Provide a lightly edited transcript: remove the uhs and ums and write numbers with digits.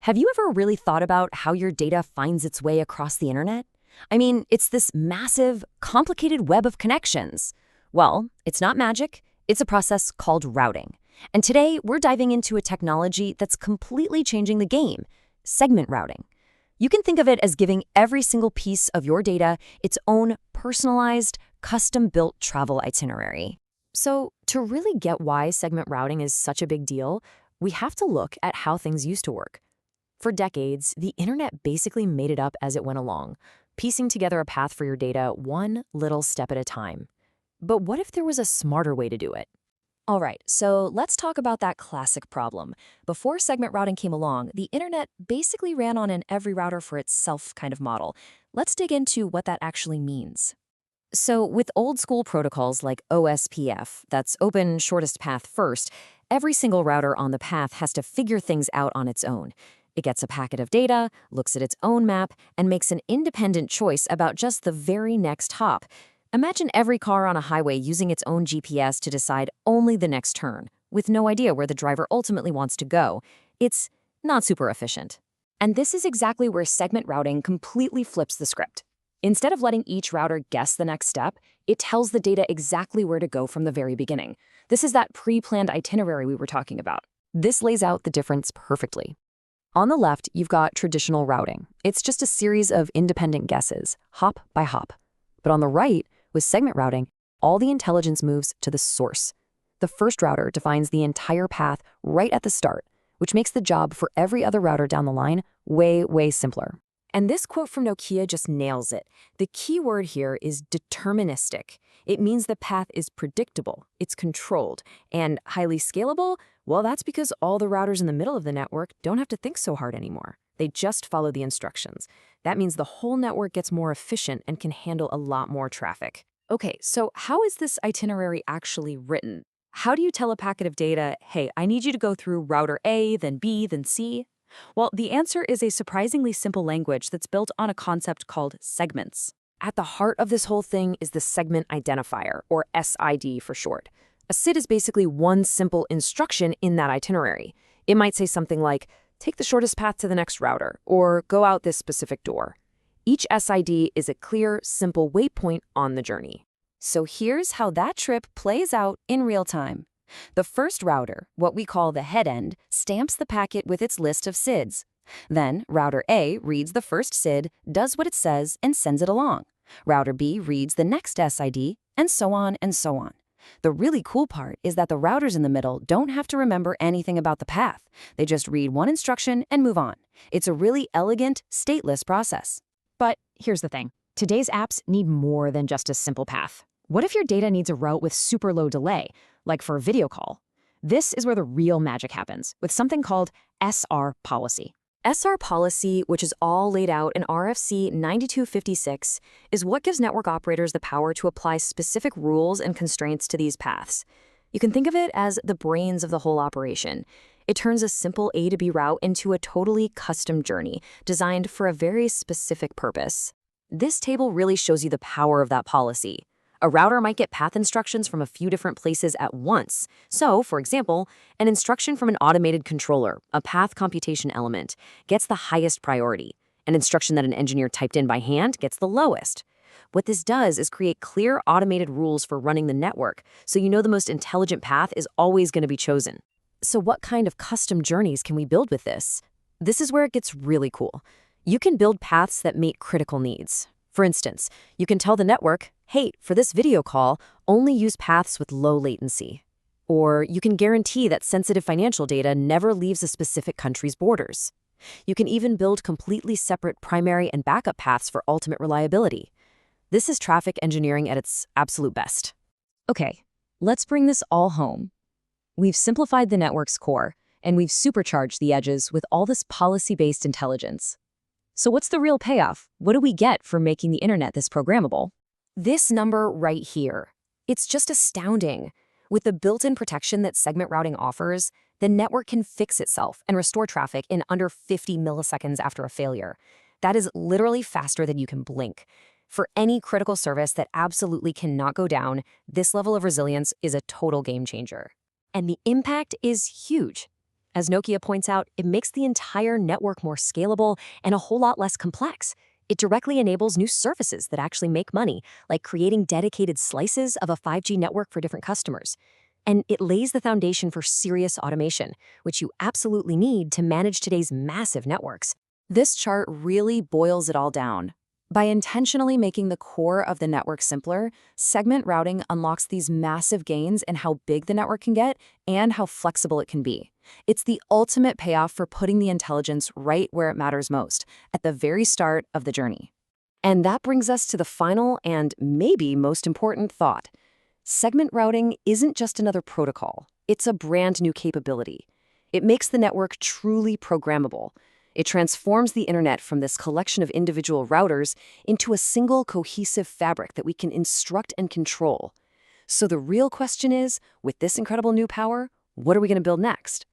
Have you ever really thought about how your data finds its way across the internet? I mean, it's this massive, complicated web of connections. Well, it's not magic, it's a process called routing. And today, we're diving into a technology that's completely changing the game: segment routing. You can think of it as giving every single piece of your data its own personalized, custom-built travel itinerary. So, to really get why segment routing is such a big deal, we have to look at how things used to work. For decades, the internet basically made it up as it went along, piecing together a path for your data one little step at a time. But what if there was a smarter way to do it? All right, so let's talk about that classic problem. Before segment routing came along, the internet basically ran on an every router for itself kind of model. Let's dig into what that actually means. So with old school protocols like OSPF, that's Open Shortest Path First, every single router on the path has to figure things out on its own. It gets a packet of data, looks at its own map, and makes an independent choice about just the very next hop. Imagine every car on a highway using its own GPS to decide only the next turn, with no idea where the driver ultimately wants to go. It's not super efficient. And this is exactly where segment routing completely flips the script. Instead of letting each router guess the next step, it tells the data exactly where to go from the very beginning. This is that pre-planned itinerary we were talking about. This lays out the difference perfectly. On the left, you've got traditional routing. It's just a series of independent guesses, hop by hop. But on the right, with segment routing, all the intelligence moves to the source. The first router defines the entire path right at the start, which makes the job for every other router down the line way, way simpler. And this quote from Nokia just nails it. The key word here is deterministic. It means the path is predictable, it's controlled, and highly scalable. Well, that's because all the routers in the middle of the network don't have to think so hard anymore. They just follow the instructions. That means the whole network gets more efficient and can handle a lot more traffic. Okay, so how is this itinerary actually written? How do you tell a packet of data, hey, I need you to go through router A, then B, then C? Well, the answer is a surprisingly simple language that's built on a concept called segments. At the heart of this whole thing is the segment identifier, or SID for short. A SID is basically one simple instruction in that itinerary. It might say something like, take the shortest path to the next router, or go out this specific door. Each SID is a clear, simple waypoint on the journey. So here's how that trip plays out in real time. The first router, what we call the head end, stamps the packet with its list of SIDs. Then, router A reads the first SID, does what it says, and sends it along. Router B reads the next SID, and so on and so on. The really cool part is that the routers in the middle don't have to remember anything about the path. They just read one instruction and move on. It's a really elegant, stateless process. But here's the thing. Today's apps need more than just a simple path. What if your data needs a route with super low delay, like for a video call? This is where the real magic happens, with something called SR policy. SR policy, which is all laid out in RFC 9256, is what gives network operators the power to apply specific rules and constraints to these paths. You can think of it as the brains of the whole operation. It turns a simple A to B route into a totally custom journey, designed for a very specific purpose. This table really shows you the power of that policy. A router might get path instructions from a few different places at once. So, for example, an instruction from an automated controller, a path computation element, gets the highest priority. An instruction that an engineer typed in by hand gets the lowest. What this does is create clear automated rules for running the network, so you know the most intelligent path is always going to be chosen. So what kind of custom journeys can we build with this? This is where it gets really cool. You can build paths that meet critical needs. For instance, you can tell the network, hey, for this video call, only use paths with low latency. Or you can guarantee that sensitive financial data never leaves a specific country's borders. You can even build completely separate primary and backup paths for ultimate reliability. This is traffic engineering at its absolute best. Okay, let's bring this all home. We've simplified the network's core, and we've supercharged the edges with all this policy-based intelligence. So what's the real payoff? What do we get for making the internet this programmable? This number right here. It's just astounding. With the built-in protection that segment routing offers, the network can fix itself and restore traffic in under 50 milliseconds after a failure. That is literally faster than you can blink. For any critical service that absolutely cannot go down, this level of resilience is a total game changer. And the impact is huge. As Nokia points out, it makes the entire network more scalable and a whole lot less complex. It directly enables new services that actually make money, like creating dedicated slices of a 5G network for different customers. And it lays the foundation for serious automation, which you absolutely need to manage today's massive networks. This chart really boils it all down. By intentionally making the core of the network simpler, segment routing unlocks these massive gains in how big the network can get and how flexible it can be. It's the ultimate payoff for putting the intelligence right where it matters most, at the very start of the journey. And that brings us to the final and maybe most important thought. Segment routing isn't just another protocol. It's a brand new capability. It makes the network truly programmable. It transforms the internet from this collection of individual routers into a single cohesive fabric that we can instruct and control. So the real question is, with this incredible new power, what are we going to build next?